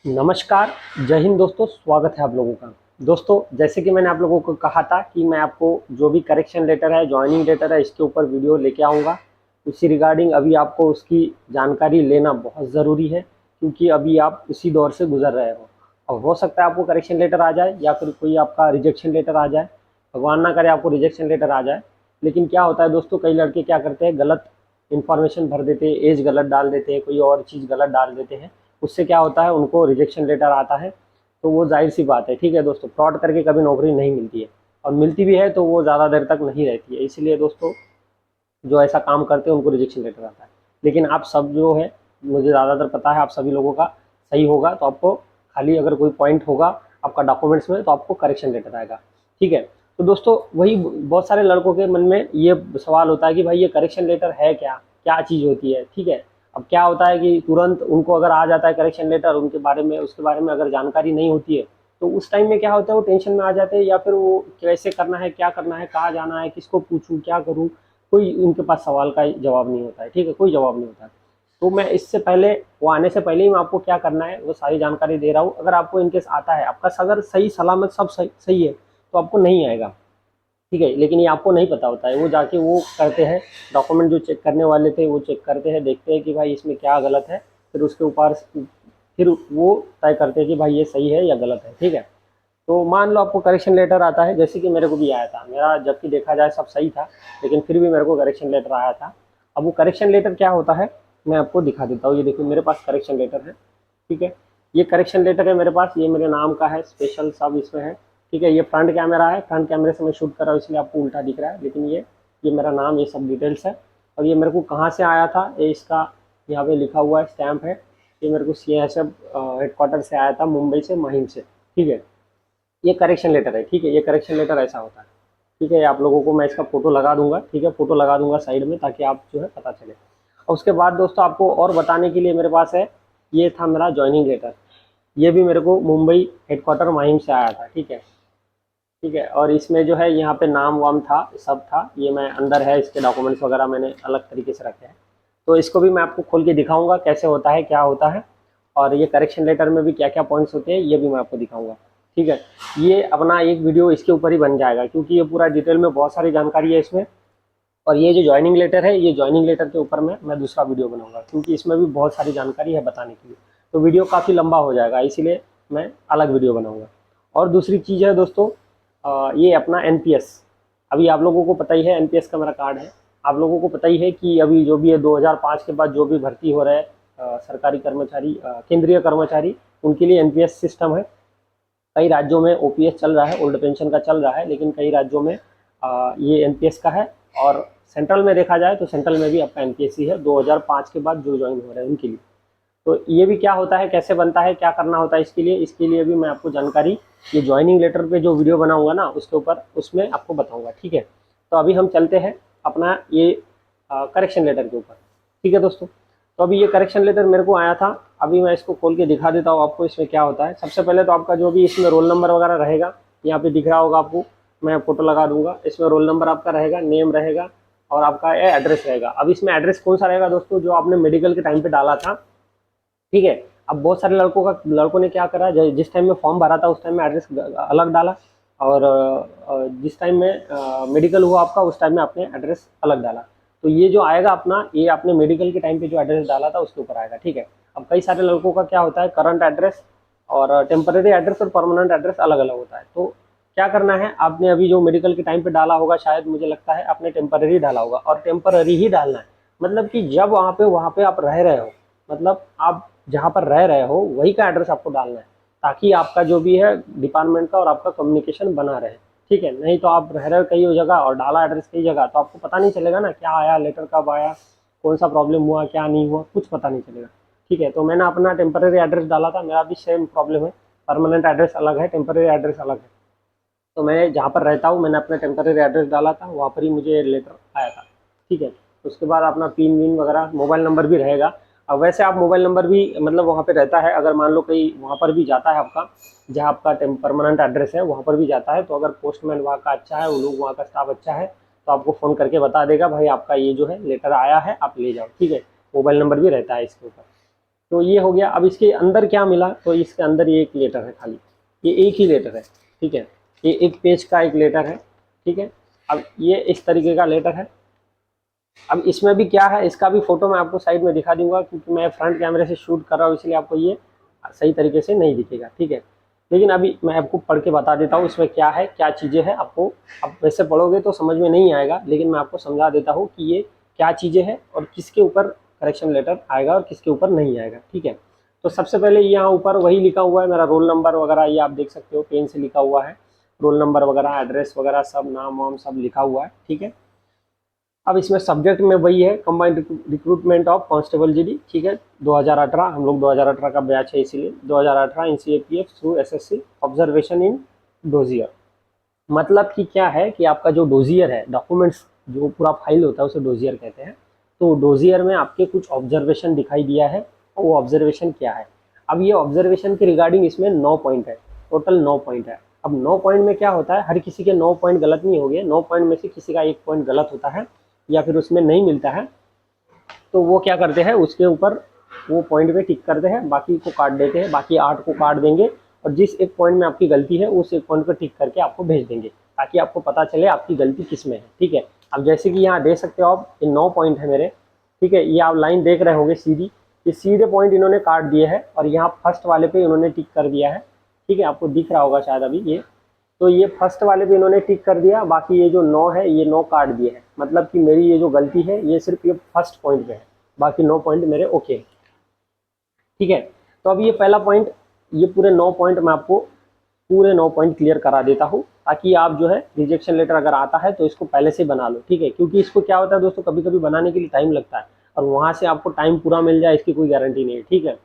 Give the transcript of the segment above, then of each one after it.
नमस्कार, जय हिंद दोस्तों। स्वागत है आप लोगों का। दोस्तों, जैसे कि मैंने आप लोगों को कहा था कि मैं आपको जो भी करेक्शन लेटर है, जॉइनिंग लेटर है, इसके ऊपर वीडियो लेके आऊँगा। उसी रिगार्डिंग अभी आपको उसकी जानकारी लेना बहुत ज़रूरी है, क्योंकि अभी आप उसी दौर से गुजर रहे हो। अब हो सकता है आपको करेक्शन लेटर आ जाए या फिर कोई आपका रिजेक्शन लेटर आ जाए। भगवान ना करे आपको रिजेक्शन लेटर आ जाए। लेकिन क्या होता है दोस्तों, कई लड़के क्या करते हैं, गलत इन्फॉर्मेशन भर देते हैं, एज गलत डाल देते हैं, कोई और चीज़ गलत डाल देते हैं। उससे क्या होता है, उनको रिजेक्शन लेटर आता है। तो वो जाहिर सी बात है, ठीक है दोस्तों, फ्रॉड करके कभी नौकरी नहीं मिलती है, और मिलती भी है तो वो ज़्यादा देर तक नहीं रहती है। इसलिए दोस्तों, जो ऐसा काम करते हैं उनको रिजेक्शन लेटर आता है। लेकिन आप सब जो है, मुझे ज़्यादातर पता है आप सभी लोगों का सही होगा, तो आपको खाली अगर कोई पॉइंट होगा आपका डॉक्यूमेंट्स में तो आपको करेक्शन लेटर आएगा। ठीक है। तो दोस्तों, वही बहुत सारे लड़कों के मन में ये सवाल होता है कि भाई ये करेक्शन लेटर है क्या, क्या चीज़ होती है। ठीक है। अब क्या होता है कि तुरंत उनको अगर आ जाता है करेक्शन लेटर, उनके बारे में उसके बारे में अगर जानकारी नहीं होती है, तो उस टाइम में क्या होता है, वो टेंशन में आ जाते हैं, या फिर वो कैसे करना है, क्या करना है, कहाँ जाना है, किसको पूछूं, क्या करूं, कोई उनके पास सवाल का जवाब नहीं होता है। ठीक है, कोई जवाब नहीं होता है। तो मैं इससे पहले, वो आने से पहले ही मैं आपको क्या करना है वो सारी जानकारी दे रहा हूँ। अगर आपको इनकेस आता है, आपका अगर सही सलामत सब सही है, तो आपको नहीं आएगा। ठीक है। लेकिन ये आपको नहीं पता होता है, वो जाके वो करते हैं, डॉक्यूमेंट जो चेक करने वाले थे वो चेक करते हैं, देखते हैं कि भाई इसमें क्या गलत है, फिर उसके ऊपर फिर वो तय करते हैं कि भाई ये सही है या गलत है। ठीक है। तो मान लो आपको करेक्शन लेटर आता है, जैसे कि मेरे को भी आया था, मेरा जबकि देखा जाए सब सही था, लेकिन फिर भी मेरे को करेक्शन लेटर आया था। अब वो करेक्शन लेटर क्या होता है, मैं आपको दिखा देता हूँ। ये देखिए, मेरे पास करेक्शन लेटर है। ठीक है। ये करेक्शन लेटर है मेरे पास, ये मेरे नाम का है, स्पेशल सब इसमें है। ठीक है। ये फ्रंट कैमरा है, फ्रंट कैमरे से मैं शूट कर रहा हूँ, इसलिए आपको उल्टा दिख रहा है, लेकिन ये मेरा नाम, ये सब डिटेल्स है। और ये मेरे को कहाँ से आया था, ये इसका यहाँ पे लिखा हुआ है, स्टैम्प है। ये मेरे को CISF हेडक्वार्टर से आया था, मुंबई से, महिम से। ठीक है। ये करेक्शन लेटर है। ठीक है। ये करेक्शन लेटर ऐसा होता है। ठीक है। आप लोगों को मैं इसका फोटो लगा दूंगा। ठीक है, फोटो लगा दूंगा साइड में, ताकि आप जो है पता चले। और उसके बाद दोस्तों, आपको और बताने के लिए मेरे पास है, ये था मेरा ज्वाइनिंग लेटर। ये भी मेरे को मुंबई हेडक्वार्टर माहिम से आया था। ठीक है। ठीक है। और इसमें जो है, यहाँ पे नाम वाम था, सब था, ये मैं अंदर है, इसके डॉक्यूमेंट्स वगैरह मैंने अलग तरीके से रखे हैं। तो इसको भी मैं आपको खोल के दिखाऊंगा कैसे होता है, क्या होता है, और ये करेक्शन लेटर में भी क्या क्या पॉइंट्स होते हैं, ये भी मैं आपको दिखाऊंगा। ठीक है। ये अपना एक वीडियो इसके ऊपर ही बन जाएगा, क्योंकि ये पूरा डिटेल में बहुत सारी जानकारी है इसमें। और ये जो ज्वाइनिंग लेटर है, ये ज्वाइनिंग लेटर के ऊपर मैं दूसरा वीडियो बनाऊंगा, क्योंकि इसमें भी बहुत सारी जानकारी है बताने के लिए। तो वीडियो काफ़ी लंबा हो जाएगा, इसीलिए मैं अलग वीडियो बनाऊंगा। और दूसरी चीज़ है दोस्तों, ये अपना NPS। अभी आप लोगों को पता ही है, NPS का मेरा कार्ड है। आप लोगों को पता ही है कि अभी जो भी है 2005 के बाद जो भी भर्ती हो रहे हैं, सरकारी कर्मचारी, केंद्रीय कर्मचारी, उनके लिए NPS सिस्टम है। कई राज्यों में OPS चल रहा है, ओल्ड पेंशन का चल रहा है, लेकिन कई राज्यों में ये NPS का है। और सेंट्रल में देखा जाए तो सेंट्रल में भी आपका NPS ही है, 2005 के बाद जो ज्वाइन हो रहे हैं उनके लिए। तो ये भी क्या होता है, कैसे बनता है, क्या करना होता है इसके लिए भी मैं आपको जानकारी, ये ज्वाइनिंग लेटर पे जो वीडियो बनाऊंगा ना, उसके ऊपर, उसमें आपको बताऊंगा। ठीक है। तो अभी हम चलते हैं अपना ये करेक्शन लेटर के ऊपर। ठीक है दोस्तों। तो अभी ये करेक्शन लेटर मेरे को आया था, अभी मैं इसको खोल के दिखा देता हूँ आपको, इसमें क्या होता है। सबसे पहले तो आपका जो भी इसमें रोल नंबर वगैरह रहेगा, यहाँ पे दिख रहा होगा आपको, मैं फोटो लगा दूंगा। इसमें रोल नंबर आपका रहेगा, नेम रहेगा, और आपका एड्रेस रहेगा। अब इसमें एड्रेस कौन सा रहेगा दोस्तों, जो आपने मेडिकल के टाइम पे डाला था। ठीक है। अब बहुत सारे लड़कों ने क्या करा, जिस टाइम में फॉर्म भरा था उस टाइम में एड्रेस अलग डाला, और जिस टाइम में मेडिकल हुआ आपका, उस टाइम में आपने एड्रेस अलग डाला। तो ये जो आएगा अपना, ये आपने मेडिकल के टाइम पे जो एड्रेस डाला था उसके ऊपर आएगा। ठीक है। अब कई सारे लड़कों का क्या होता है, करंट एड्रेस और टेम्पररी एड्रेस और परमानेंट एड्रेस अलग अलग होता है। तो क्या करना है, आपने अभी जो मेडिकल के टाइम पे डाला होगा, शायद मुझे लगता है आपने टेम्पररी डाला होगा, और टेम्पररी ही डालना है। मतलब कि जब वहाँ पे आप रह रहे हो, मतलब आप जहाँ पर रह रहे हो वही का एड्रेस आपको डालना है, ताकि आपका जो भी है डिपार्टमेंट का और आपका कम्युनिकेशन बना रहे। ठीक है। नहीं तो आप रह रहे हो कई जगह और डाला एड्रेस कई जगह, तो आपको पता नहीं चलेगा ना, क्या आया लेटर, कब आया, कौन सा प्रॉब्लम हुआ, क्या नहीं हुआ, कुछ पता नहीं चलेगा। ठीक है। तो मैंने अपना टेम्पररी एड्रेस डाला था, मेरा भी सेम प्रॉब्लम है, परमानेंट एड्रेस अलग है, टेम्पररी एड्रेस अलग है। तो मैं जहाँ पर रहता हूँ, मैंने अपना टेम्पररी एड्रेस डाला था, वहाँ पर ही मुझे लेटर आया था। ठीक है। उसके बाद अपना पिन विन वगैरह, मोबाइल नंबर भी रहेगा। अब वैसे आप मोबाइल नंबर भी, मतलब वहाँ पे रहता है, अगर मान लो कहीं वहाँ पर भी जाता है आपका, जहाँ आपका परमानेंट एड्रेस है वहाँ पर भी जाता है, तो अगर पोस्टमैन वहाँ का अच्छा है, वो लोग वहाँ का स्टाफ अच्छा है, तो आपको फ़ोन करके बता देगा, भाई आपका ये जो है लेटर आया है, आप ले जाओ। ठीक है। मोबाइल नंबर भी रहता है इसके ऊपर। तो ये हो गया। अब इसके अंदर क्या मिला, तो इसके अंदर ये एक लेटर है खाली, ये एक ही लेटर है, ठीक है, ये एक पेज का एक लेटर है, ठीक है। अब ये इस तरीके का लेटर है। अब इसमें भी क्या है, इसका भी फोटो मैं आपको साइड में दिखा दूंगा, क्योंकि मैं फ्रंट कैमरे से शूट कर रहा हूँ, इसलिए आपको ये सही तरीके से नहीं दिखेगा, ठीक है। लेकिन अभी मैं आपको पढ़ के बता देता हूँ इसमें क्या है, क्या चीज़ें हैं। आपको अब वैसे पढ़ोगे तो समझ में नहीं आएगा, लेकिन मैं आपको समझा देता हूँ कि ये क्या चीज़ें हैं और किसके ऊपर करेक्शन लेटर आएगा और किसके ऊपर नहीं आएगा, ठीक है। तो सबसे पहले यहाँ ऊपर वही लिखा हुआ है, मेरा रोल नंबर वगैरह ये आप देख सकते हो, पेन से लिखा हुआ है, रोल नंबर वगैरह, एड्रेस वगैरह सब, नाम वाम सब लिखा हुआ है, ठीक है। अब इसमें सब्जेक्ट में वही है, combined recruitment of constable GD, ठीक है, 2018, हम लोग 2018 का बैच है, इसीलिए 2018 in CAPF through SSC observation in dossier. मतलब कि क्या है कि आपका जो डोजियर है, डॉक्यूमेंट्स जो पूरा फाइल होता है उसे डोजियर कहते हैं। तो डोजियर में आपके कुछ ऑब्जर्वेशन दिखाई दिया है, वो ऑब्जर्वेशन क्या है। अब ये ऑब्जर्वेशन के रिगार्डिंग इसमें 9 पॉइंट है, टोटल 9 पॉइंट है। अब 9 पॉइंट में क्या होता है, हर किसी के 9 पॉइंट गलत नहीं हो गए, 9 पॉइंट में से किसी का 1 पॉइंट गलत होता है या फिर उसमें नहीं मिलता है, तो वो क्या करते हैं, उसके ऊपर वो पॉइंट पे टिक करते हैं, बाकी को काट देते हैं, बाकी 8 को काट देंगे, और जिस एक पॉइंट में आपकी गलती है उस एक पॉइंट पर टिक करके आपको भेज देंगे, ताकि आपको पता चले आपकी गलती किस में है, ठीक है। अब जैसे कि यहाँ देख सकते हो आप, ये 9 पॉइंट है मेरे, ठीक है। ये आप लाइन देख रहे होंगे सीधी, ये सीधे पॉइंट इन्होंने काट दिए हैं, और यहाँ फर्स्ट वाले पे इन्होंने टिक कर दिया है, ठीक है, आपको दिख रहा होगा शायद अभी ये। तो ये फर्स्ट वाले पे इन्होंने टिक कर दिया, बाकी ये जो 9 है ये 9 काट दिए हैं, मतलब कि मेरी ये जो गलती है ये सिर्फ ये फर्स्ट पॉइंट पे है, बाकी 9 पॉइंट मेरे ओके हैं, ठीक है। तो अब ये पहला पॉइंट, ये पूरे 9 पॉइंट मैं आपको पूरे 9 पॉइंट क्लियर करा देता हूँ, ताकि आप जो है रिजेक्शन लेटर अगर आता है तो इसको पहले से बना लो, ठीक है। क्योंकि इसको क्या होता है दोस्तों, कभी कभी बनाने के लिए टाइम लगता है, और वहाँ से आपको टाइम पूरा मिल जाए इसकी कोई गारंटी नहीं है, ठीक है।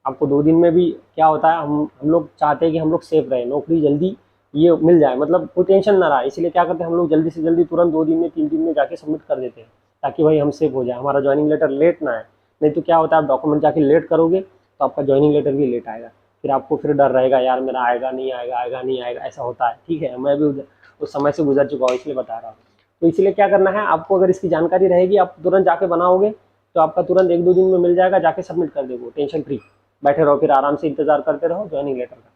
आपको 2 दिन में भी क्या होता है, हम लोग चाहते हैं कि हम लोग सेफ रहे, नौकरी जल्दी ये मिल जाए, मतलब कोई टेंशन ना रहा, इसलिए क्या करते हैं हम लोग जल्दी से जल्दी तुरंत 2 दिन में 3 दिन में जाके सबमिट कर देते हैं, ताकि भाई हम सेफ हो जाए, हमारा ज्वाइनिंग लेटर लेट ना आए। नहीं तो क्या होता है, आप डॉक्यूमेंट जाके लेट करोगे तो आपका ज्वाइनिंग लेटर भी लेट आएगा, फिर आपको फिर डर रहेगा, यार मेरा आएगा नहीं आएगा, आएगा नहीं आएगा, ऐसा होता है, ठीक है। मैं भी उस समय से गुजर चुका हूँ, इसलिए बता रहा हूँ। तो इसलिए क्या करना है आपको, अगर इसकी जानकारी रहेगी आप तुरंत जाके बनाओगे तो आपका तुरंत 1-2 दिन में मिल जाएगा, जाके सबमिट कर देगा, टेंशन फ्री बैठे रहो, फिर आराम से इंतजार करते रहो ज्वाइनिंग लेटर का,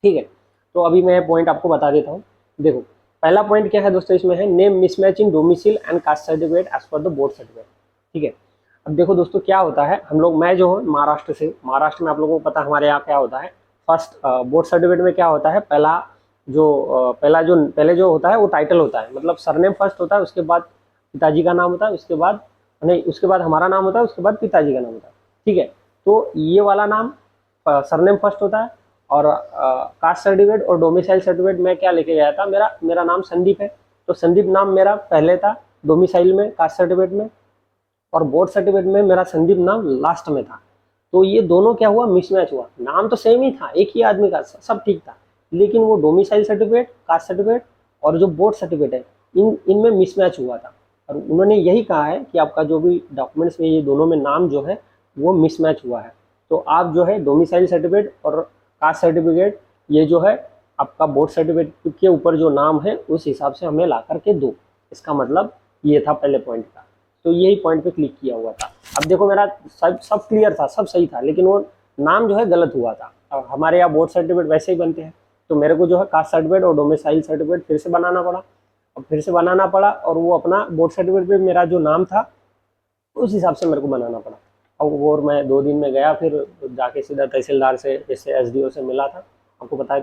ठीक है। तो अभी मैं पॉइंट आपको बता देता हूँ। देखो पहला पॉइंट क्या है दोस्तों, इसमें है name mismatch in domicile and caste certificate as per the board certificate, ठीक है। अब देखो दोस्तों क्या होता है, हम लोग, मैं जो हूँ महाराष्ट्र से, महाराष्ट्र में आप लोगों को पता है हमारे यहाँ क्या होता है, फर्स्ट बोर्ड सर्टिफिकेट में क्या होता है, पहले जो होता है वो टाइटल होता है, मतलब सरनेम फर्स्ट होता है, उसके बाद पिताजी का नाम होता है, उसके बाद नहीं, उसके बाद हमारा नाम होता है, उसके बाद पिताजी का नाम होता है, ठीक है। तो ये वाला नाम सरनेम फर्स्ट होता है, और कास्ट सर्टिफिकेट और डोमिसाइल सर्टिफिकेट में क्या लेके गया था, मेरा नाम संदीप है, तो संदीप नाम मेरा पहले था डोमिसाइल में, कास्ट सर्टिफिकेट में, और बोर्ड सर्टिफिकेट में मेरा संदीप नाम लास्ट में था। तो ये दोनों क्या हुआ, मिसमैच हुआ, नाम तो सेम ही था, एक ही आदमी का, सब ठीक था, लेकिन वो डोमिसाइल सर्टिफिकेट, कास्ट सर्टिफिकेट और जो बोर्ड सर्टिफिकेट है, इनमें मिसमैच हुआ था, और उन्होंने यही कहा है कि आपका जो भी डॉक्यूमेंट्स में ये दोनों में नाम जो है वो मिसमैच हुआ है, तो आप जो है डोमिसाइल सर्टिफिकेट और कास्ट सर्टिफिकेट, ये जो है आपका बोर्ड सर्टिफिकेट के ऊपर जो नाम है उस हिसाब से हमें ला करके दो, इसका मतलब ये था पहले पॉइंट का। तो यही पॉइंट पे क्लिक किया हुआ था। अब देखो मेरा सब क्लियर था, सब सही था, लेकिन वो नाम जो है गलत हुआ था। अब हमारे यहाँ बोर्ड सर्टिफिकेट वैसे ही बनते हैं, तो मेरे को जो है कास्ट सर्टिफिकेट और डोमिसाइल सर्टिफिकेट फिर से बनाना पड़ा, अब फिर से बनाना पड़ा, और वो अपना बोर्ड सर्टिफिकेट पे मेरा जो नाम था उस हिसाब से मेरे को बनाना पड़ा। अब वो मैं 2 दिन में गया, फिर जाके सीधा तहसीलदार से, जैसे एसडीओ से मिला था, आपको पता है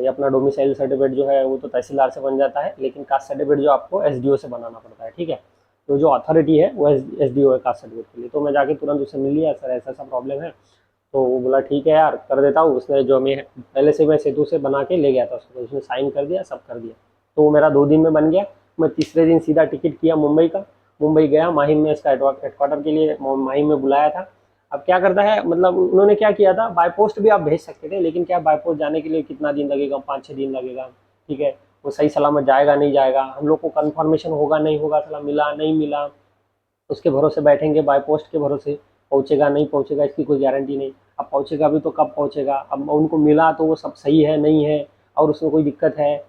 ये अपना डोमिसाइल सर्टिफिकेट जो है वो तो तहसीलदार से बन जाता है, लेकिन कास्ट सर्टिफिकेट जो आपको एसडीओ से बनाना पड़ता है, ठीक है। तो जो अथॉरिटी है वो एसडीओ है कास्ट सर्टिफिकेट के लिए। तो मैं जाके तुरंत उससे मिल लिया, सर ऐसा ऐसा प्रॉब्लम है, तो वो बोला ठीक है यार कर देता हूँ। उसने जो मैं पहले से मैं सेतु से बना के ले गया था उसको, उसने साइन कर दिया, सब कर दिया, तो वो मेरा 2 दिन में बन गया। मैं तीसरे दिन सीधा टिकट किया मुंबई का, मुंबई गया, माहिम में इसका हेडक्वार्टर के लिए माहिम में बुलाया था। अब क्या करता है, मतलब उन्होंने क्या किया था, बाय पोस्ट भी आप भेज सकते थे, लेकिन क्या बाय पोस्ट जाने के लिए कितना दिन लगेगा, 5-6 दिन लगेगा, ठीक है। वो सही सलामत जाएगा नहीं जाएगा, हम लोग को कन्फर्मेशन होगा नहीं होगा, सलाह मिला नहीं मिला, उसके भरोसे बैठेंगे, बाय पोस्ट के भरोसे, पहुँचेगा नहीं पहुँचेगा इसकी कोई गारंटी नहीं। अब पहुँचेगा भी तो कब पहुँचेगा, अब उनको मिला तो वो सब सही है नहीं है, और उसमें कोई दिक्कत है,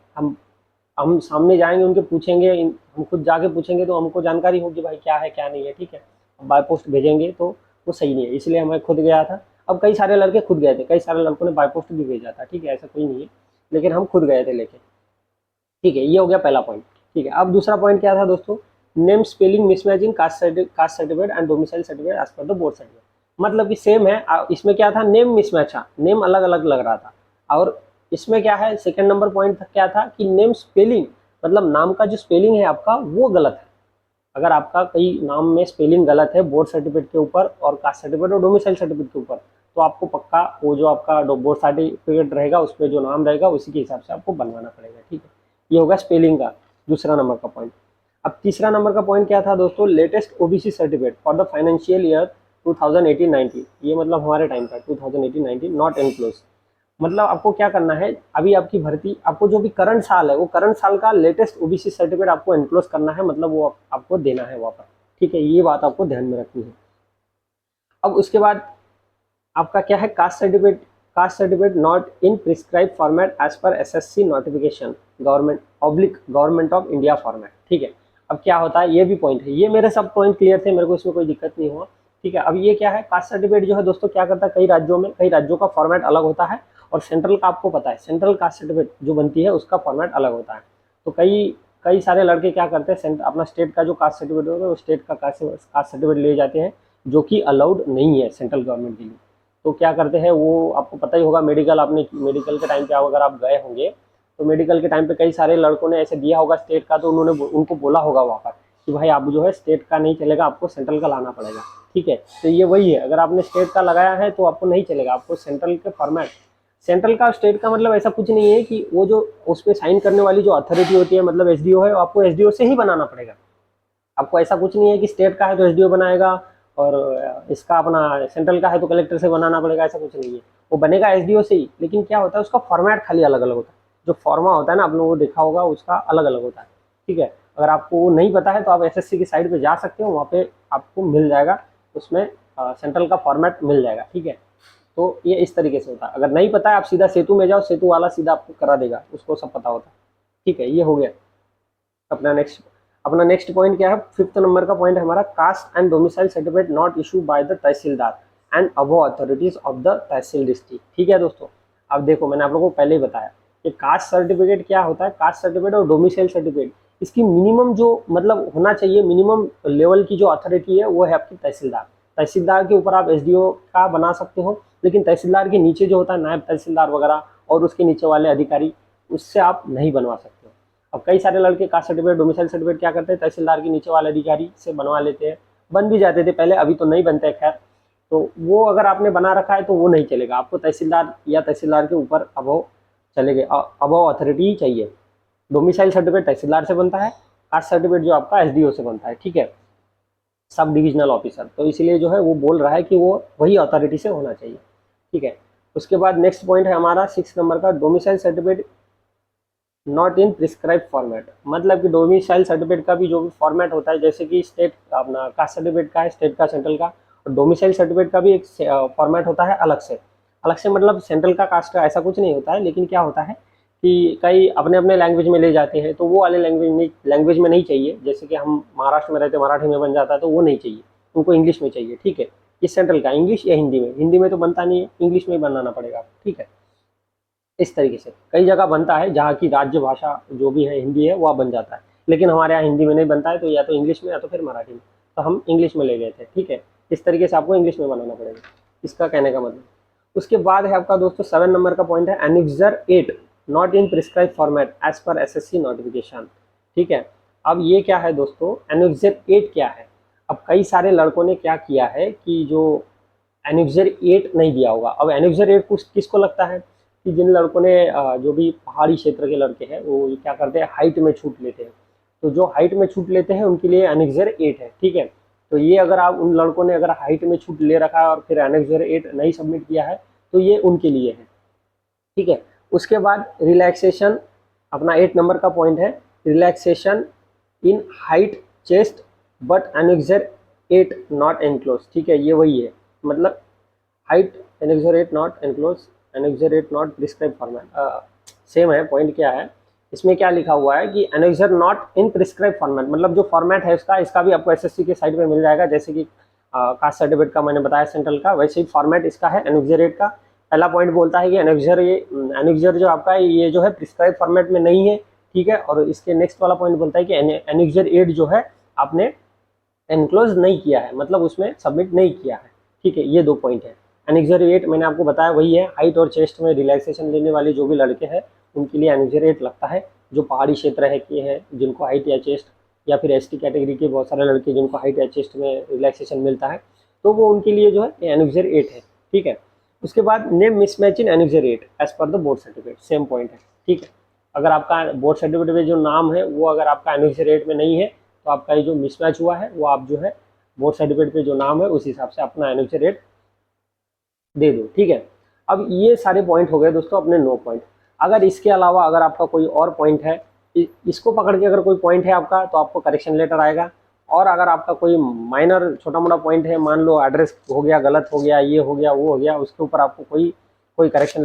हम सामने जाएंगे, उनके पूछेंगे, हम खुद जाके पूछेंगे तो हमको जानकारी होगी भाई क्या है क्या नहीं है, ठीक है। बाय पोस्ट भेजेंगे तो वो सही नहीं है, इसलिए मैं खुद गया था। अब कई सारे लड़के खुद गए थे, कई सारे लड़कों ने बाय पोस्ट भी भेजा था, ठीक है, ऐसा कोई नहीं है, लेकिन हम खुद गए थे लेके। ठीक है, ये हो गया पहला पॉइंट। ठीक है, अब दूसरा पॉइंट क्या था दोस्तों, name spelling mismatch in caste certificate and domicile certificate as per the board certificate. मतलब कि सेम है, इसमें क्या था, नेम मिसमैच था, नेम अलग अलग लग रहा था। और इसमें क्या है, सेकंड नंबर पॉइंट क्या था कि नेम स्पेलिंग, मतलब नाम का जो स्पेलिंग है आपका वो गलत है। अगर आपका कई नाम में स्पेलिंग गलत है बोर्ड सर्टिफिकेट के ऊपर और कास्ट सर्टिफिकेट और डोमिसाइल सर्टिफिकेट के ऊपर, तो आपको पक्का वो जो आपका बोर्ड सर्टिफिकेट रहेगा उस पर जो नाम रहेगा उसी के हिसाब से आपको बनवाना पड़ेगा। ठीक है, ये होगा स्पेलिंग का दूसरा नंबर का पॉइंट। अब तीसरा नंबर का पॉइंट क्या था दोस्तों, latest OBC certificate for the financial year 2018-19, ये मतलब हमारे टाइम का 2018-19 नॉट एनक्लोज। मतलब आपको क्या करना है, अभी आपकी भर्ती, आपको जो भी करंट साल है वो करंट साल का लेटेस्ट ओबीसी सर्टिफिकेट आपको एनक्लोज करना है, मतलब वो आपको देना है वापस। ठीक है, ये बात आपको ध्यान में रखनी है। अब उसके बाद आपका क्या है, caste certificate not in prescribe format as per SSC notification government of India format. ठीक है, अब क्या होता है, ये भी पॉइंट है, ये मेरे सब पॉइंट क्लियर थे, मेरे को इसमें कोई दिक्कत नहीं हुआ। ठीक है, अब ये क्या है, कास्ट सर्टिफिकेट जो है दोस्तों क्या करता है, कई राज्यों का फॉर्मेट अलग होता है और सेंट्रल का आपको पता है, सेंट्रल कास्ट सर्टिफिकेट जो बनती है उसका फॉर्मेट अलग होता है। तो कई कई सारे लड़के क्या करते हैं, अपना स्टेट का जो कास्ट सर्टिफिकेट होता है वो स्टेट का कास्ट सर्टिफिकेट ले जाते हैं, जो कि अलाउड नहीं है सेंट्रल गवर्नमेंट के लिए। तो क्या करते हैं वो, आपको पता ही होगा, मेडिकल, आपने मेडिकल के टाइम पे अगर आप गए होंगे तो मेडिकल के टाइम पे कई सारे लड़कों ने ऐसे दिया होगा स्टेट का, तो उन्होंने उनको बोला होगा वहाँ पर कि भाई आप जो है स्टेट का नहीं चलेगा, आपको सेंट्रल का लाना पड़ेगा। ठीक है, तो ये वही है, अगर आपने स्टेट का लगाया है तो आपको नहीं चलेगा, आपको सेंट्रल के फॉर्मेट, सेंट्रल का स्टेट का मतलब ऐसा कुछ नहीं है कि वो जो उस पर साइन करने वाली जो अथॉरिटी होती है, मतलब एसडीओ है, आपको एसडीओ से ही बनाना पड़ेगा। आपको ऐसा कुछ नहीं है कि स्टेट का है तो एसडीओ बनाएगा और इसका अपना सेंट्रल का है तो कलेक्टर से बनाना पड़ेगा, ऐसा कुछ नहीं है, वो बनेगा एसडीओ से ही। लेकिन क्या होता है, उसका फॉर्मेट खाली अलग अलग होता है, जो फॉर्मा होता है ना, आप लोगों को देखा होगा, उसका अलग अलग होता है। ठीक है, अगर आपको वो नहीं पता है तो आप एसएससी की साइट पे जा सकते हो, वहाँ पे आपको मिल जाएगा, उसमें सेंट्रल का फॉर्मेट मिल जाएगा। ठीक है, तो ये इस तरीके से होता है, अगर नहीं पता है आप सीधा सेतु में जाओ, सेतु वाला सीधा आपको करा देगा, उसको सब पता होता है। ठीक है, ये हो गया। अपना नेक्स्ट पॉइंट क्या है, फिफ्थ नंबर का पॉइंट है हमारा, caste and domicile certificate not issue by the tehsildar and above authorities of the tehsil district. ठीक है दोस्तों, अब देखो मैंने आप लोगों को पहले ही बताया कि कास्ट सर्टिफिकेट क्या होता है, कास्ट सर्टिफिकेट और डोमिसाइल सर्टिफिकेट, इसकी मिनिमम जो मतलब होना चाहिए, मिनिमम लेवल की जो अथॉरिटी है वो है आपकी तहसीलदार। तहसीलदार के ऊपर आप एसडीओ का बना सकते हो, लेकिन तहसीलदार के नीचे जो होता है नायब तहसीलदार वगैरह और उसके नीचे वाले अधिकारी, उससे आप नहीं बनवा सकते हो। अब कई सारे लड़के कास्ट सर्टिफिकेट डोमिसाइल सर्टिफिकेट क्या करते हैं, तहसीलदार के नीचे वाले अधिकारी से बनवा लेते हैं, बन भी जाते थे पहले, अभी तो नहीं बनते खैर। तो वो अगर आपने बना रखा है तो वो नहीं चलेगा, आपको तहसीलदार या तहसीलदार के ऊपर अबव चलेगा, अबव अथॉरिटी ही चाहिए। डोमिसाइल सर्टिफिकेट तहसीलदार से बनता है, कास्ट सर्टिफिकेट जो आपका एसडीओ से बनता है। ठीक है, सब डिविजनल ऑफिसर, तो इसलिए जो है वो बोल रहा है कि वो वही अथॉरिटी से होना चाहिए। ठीक है, उसके बाद नेक्स्ट पॉइंट है हमारा 6 नंबर का, domicile certificate not in prescribe format. मतलब कि डोमिसाइल सर्टिफिकेट का भी जो भी फॉर्मेट होता है, जैसे कि स्टेट अपना कास्ट सर्टिफिकेट का है, स्टेट का, सेंट्रल का, और डोमिसाइल सर्टिफिकेट का भी एक फॉर्मेट होता है अलग से। अलग से मतलब सेंट्रल का कास्ट का ऐसा कुछ नहीं होता है, लेकिन क्या होता है कि कई अपने अपने लैंग्वेज में ले जाते हैं, तो वो वाले लैंग्वेज में नहीं चाहिए। जैसे कि हम महाराष्ट्र में रहते हैं, मराठी में बन जाता है, तो वो नहीं चाहिए, उनको इंग्लिश में चाहिए। ठीक है, ये सेंट्रल का इंग्लिश या हिंदी में तो बनता नहीं है, इंग्लिश में ही बनाना पड़ेगा। ठीक है, इस तरीके से कई जगह बनता है, जहाँ की राज्य भाषा जो भी है हिंदी है वह बन जाता है, लेकिन हमारे यहाँ हिंदी में नहीं बनता है, तो या तो इंग्लिश में या तो फिर मराठी में, तो हम इंग्लिश में ले गए थे। ठीक है, इस तरीके से आपको इंग्लिश में बनाना पड़ेगा, इसका कहने का मतलब। उसके बाद है आपका दोस्तों 7 नंबर का पॉइंट है, annexure 8 not in prescribe format as per SSC notification. ठीक है, अब ये क्या है दोस्तों, एनेक्सर 8 क्या है। अब कई सारे लड़कों ने क्या किया है कि जो एनेक्सर 8 नहीं दिया होगा। अब एनेक्सर 8 किसको लगता है कि जिन लड़कों ने जो भी पहाड़ी क्षेत्र के लड़के हैं वो क्या करते हैं, हाइट में छूट लेते हैं, तो जो हाइट में छूट लेते हैं उनके लिए एनेक्सर 8 है। ठीक है, तो ये अगर आप उन लड़कों ने अगर हाइट में छूट ले रखा है और फिर एनेक्सर 8 नहीं सबमिट किया है, तो ये उनके लिए है। ठीक है, उसके बाद रिलैक्सेशन, अपना 8 नंबर का पॉइंट है, relaxation in height chest but annexure 8 not enclose. ठीक है, ये वही है, मतलब height annexure 8 not enclose, annexure 8 not prescribe format, same है। पॉइंट क्या है, इसमें क्या लिखा हुआ है कि annexure not in prescribe format, मतलब जो फॉर्मेट है इसका भी आपको एसएससी के साइट पे मिल जाएगा। जैसे कि कास्ट सर्टिफिकेट का मैंने बताया सेंट्रल का, वैसे ही फॉर्मेट इसका है एनेक्जर का। पहला पॉइंट बोलता है कि एनेक्जर जो आपका है ये जो है प्रिस्क्राइब फॉर्मेट में नहीं है, ठीक है। और इसके नेक्स्ट वाला पॉइंट बोलता है कि एनेक्जर 8 जो है आपने एनक्लोज नहीं किया है, मतलब उसमें सबमिट नहीं किया है, ठीक है। ये 2 पॉइंट है। एनेक्जर 8 मैंने आपको बताया वही है, हाइट और चेस्ट में रिलैक्सेशन लेने वाले जो भी लड़के हैं उनके लिए एनेक्जर 8 लगता है। जो पहाड़ी क्षेत्र है के हैं जिनको हाइट या चेस्ट, या फिर एसटी कैटेगरी के बहुत सारे लड़के जिनको हाइट या चेस्ट में रिलैक्सेशन मिलता है, तो वो उनके लिए जो है एनेक्जर 8 है, ठीक है। उसके बाद name mismatch in annexure 8 as per the board certificate, same point है, ठीक है। अगर आपका बोर्ड सर्टिफिकेट में जो नाम है वो अगर आपका एनेक्जर 8 में नहीं है तो आपका ये जो मिसमैच हुआ है वो आप जो है बोर्ड सर्टिफिकेट पे जो नाम है उस हिसाब से अपना एनेक्जर 8 दे दो, ठीक है। अब ये सारे पॉइंट हो गए दोस्तों अपने 9 पॉइंट। अगर इसके अलावा अगर आपका कोई और पॉइंट है, इसको पकड़ के अगर कोई पॉइंट है आपका तो आपको करेक्शन लेटर आएगा। और अगर आपका कोई माइनर छोटा मोटा पॉइंट है, मान लो एड्रेस हो गया, गलत हो गया, ये हो गया, वो हो गया, उसके ऊपर आपको कोई करेक्शन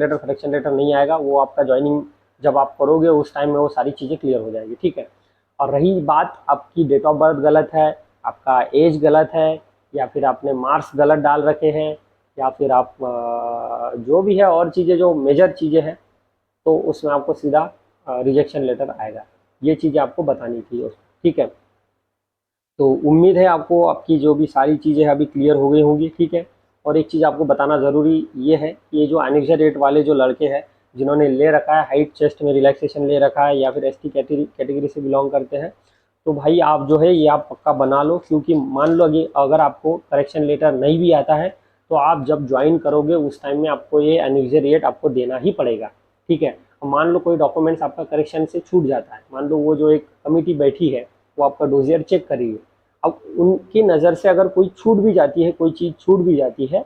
लेटर नहीं आएगा। वो आपका ज्वाइनिंग जब आप करोगे उस टाइम में वो सारी चीज़ें क्लियर हो जाएगी, ठीक है। और रही बात आपकी डेट ऑफ बर्थ गलत है, आपका एज गलत है, या फिर आपने मार्क्स गलत डाल रखे हैं, या फिर आप जो भी है और चीज़ें जो मेजर चीज़ें हैं, तो उसमें आपको सीधा रिजेक्शन लेटर आएगा। ये चीज़ें आपको बतानी थी, ठीक है। तो उम्मीद है आपको आपकी जो भी सारी चीज़ें अभी क्लियर हो गई होंगी, ठीक है। और एक चीज़ आपको बताना ज़रूरी ये है कि ये जो एनेक्जर 8 वाले जो लड़के हैं जिन्होंने ले रखा है हाइट चेस्ट में रिलैक्सेशन ले रखा है, या फिर एसटी कैटेगरी से बिलोंग करते हैं, तो भाई आप जो है ये आप पक्का बना लो। क्योंकि मान लो अगर आपको करेक्शन लेटर नहीं भी आता है तो आप जब ज्वाइन करोगे उस टाइम में आपको ये एनेक्जर 8 आपको देना ही पड़ेगा, ठीक है। मान लो कोई डॉक्यूमेंट्स आपका करेक्शन से छूट जाता है, मान लो वो जो एक कमेटी बैठी है वो आपका डोजियर चेक करिए, अब उनकी नज़र से अगर कोई छूट भी जाती है, कोई चीज़ छूट भी जाती है,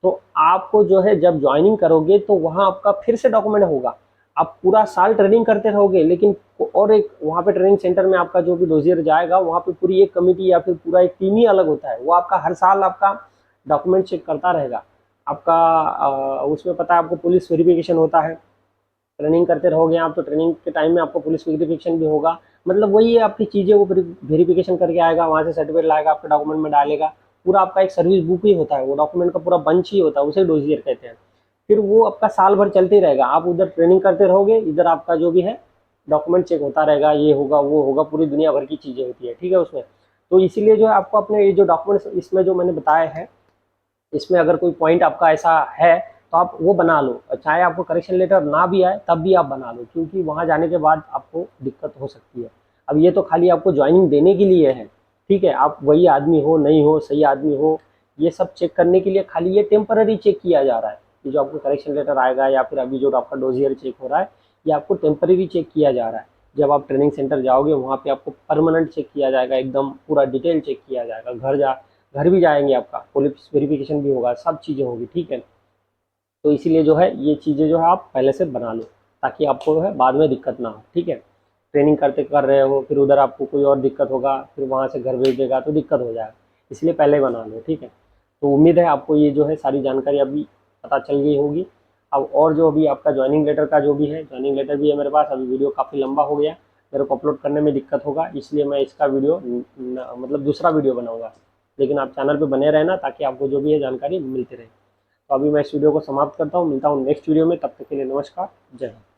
तो आपको जो है जब ज्वाइनिंग करोगे तो वहाँ आपका फिर से डॉक्यूमेंट होगा। आप पूरा साल ट्रेनिंग करते रहोगे, लेकिन और एक वहाँ पे ट्रेनिंग सेंटर में आपका जो भी डोजियर जाएगा वहाँ पे पूरी एक कमेटी या फिर पूरा एक टीम ही अलग होता है। वो आपका हर साल आपका डॉक्यूमेंट चेक करता रहेगा। आपका उसमें पता है आपको पुलिस वेरिफिकेशन होता है, ट्रेनिंग करते रहोगे आप तो ट्रेनिंग के टाइम में आपको पुलिस वेरिफिकेशन भी होगा। मतलब वही है आपकी चीज़ें वो वेरिफिकेशन करके आएगा, वहाँ से सर्टिफिकेट लाएगा, आपके डॉक्यूमेंट में डालेगा। पूरा आपका एक सर्विस बुक ही होता है, वो डॉक्यूमेंट का पूरा बंच ही होता है, उसे डोजियर कहते हैं। फिर वो आपका साल भर चलते ही रहेगा, आप उधर ट्रेनिंग करते रहोगे, इधर आपका जो भी है डॉक्यूमेंट चेक होता रहेगा, ये होगा वो होगा, पूरी दुनिया भर की चीज़ें होती है, ठीक है उसमें। तो इसीलिए जो है आपको अपने ये जो डॉक्यूमेंट्स इसमें जो मैंने बताया है, इसमें अगर कोई पॉइंट आपका ऐसा है तो आप वो बना लो, चाहे आपको करेक्शन लेटर ना भी आए तब भी आप बना लो, क्योंकि वहाँ जाने के बाद आपको दिक्कत हो सकती है। अब ये तो खाली आपको ज्वाइनिंग देने के लिए है, ठीक है। आप वही आदमी हो नहीं हो, सही आदमी हो, ये सब चेक करने के लिए खाली ये टेम्पररी चेक किया जा रहा है। ये जो आपको करेक्शन लेटर आएगा या फिर अभी जो आपका डोजियर चेक हो रहा है, ये आपको टेम्पररी चेक किया जा रहा है। जब आप ट्रेनिंग सेंटर जाओगे वहाँ पे आपको परमानेंट चेक किया जाएगा, एकदम पूरा डिटेल चेक किया जाएगा। घर भी जाएंगे, आपका पुलिस वेरिफिकेशन भी होगा, सब चीज़ें होगी, ठीक है। तो इसीलिए जो है ये चीज़ें जो है आप पहले से बना लो, ताकि आपको जो है बाद में दिक्कत ना हो, ठीक है। ट्रेनिंग करते कर रहे हो फिर उधर आपको कोई और दिक्कत होगा, फिर वहाँ से घर भेज देगा तो दिक्कत हो जाएगा, इसलिए पहले बना लो, ठीक है। तो उम्मीद है आपको ये जो है सारी जानकारी अभी पता चल गई होगी। अब और जो अभी आपका ज्वाइनिंग लेटर का जो भी है, ज्वाइनिंग लेटर भी है मेरे पास। अभी वीडियो काफ़ी लंबा हो गया, मेरे को अपलोड करने में दिक्कत होगा, इसलिए मैं इसका वीडियो मतलब दूसरा वीडियो बनाऊँगा। लेकिन आप चैनल पे बने रहना ताकि आपको जो भी है जानकारी मिलती रहे। तो अभी मैं इस वीडियो को समाप्त करता हूँ, मिलता हूँ नेक्स्ट वीडियो में, तब तक के लिए नमस्कार, जय हिंद।